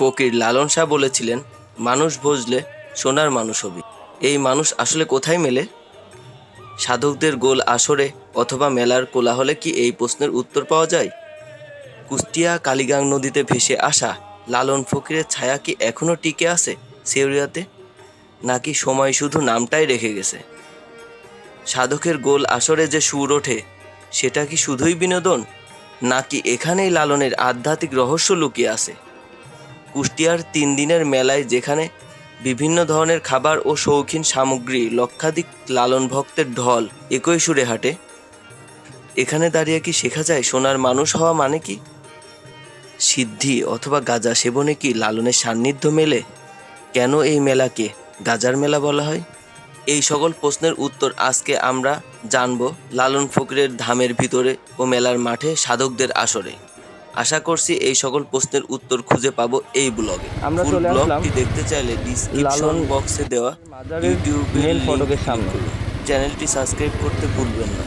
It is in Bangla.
ফকির লালন শাহ বলেছিলেন, মানুষ ভজলে সোনার মানুষ হবি। এই মানুষ আসলে কোথায় মেলে? সাধকদের গোল আসরে অথবা মেলার কোলাহলে কি এই প্রশ্নের উত্তর পাওয়া যায়? কুষ্টিয়া কালীগাং নদীতে ভেসে আসা লালন ফকিরের ছায়া কি এখনো টিকে আছে সেউরিয়াতে, নাকি সময় শুধু নামটাই রেখে গেছে? সাধকের গোল আসরে যে সুর ওঠে সেটা কি শুধুই বিনোদন, নাকি এখানেই লালনের আধ্যাত্মিক রহস্য লুকিয়ে আছে? কুষ্টিয়ার 3 দিনের মেলায় যেখানে বিভিন্ন ধরনের খাবার ও শৌখিন সামগ্রী, লক্ষাধিক লালন ভক্তের ঢল একই সুরে হাঁটে, এখানে দাঁড়িয়ে কি শেখা যায় সোনার মানুষ হওয়া মানে কি? সিদ্ধি অথবা গাঁজা সেবনে কি লালনের সান্নিধ্য মেলে? কেন এই মেলাকে গাজার মেলা বলা হয়? এই সকল প্রশ্নের উত্তর আজকে আমরা জানব লালন ফকিরের ধামের ভিতরে ও মেলার মাঠে সাধকদের আসরে। আশা করছি এই সকল প্রশ্নের উত্তর খুঁজে পাবো এই ব্লগে। আমরা ফুল চলে আসলাম ব্লগটি দেখতে চাইলে ডিসক্রিপশন লালন বক্সে দেওয়া মাজারের ইউটিউবের মেন লিংক ফটকের ক্লিক সামনে। করুন। চ্যানেলটি সাবস্ক্রাইব করতে ভুলবেন না।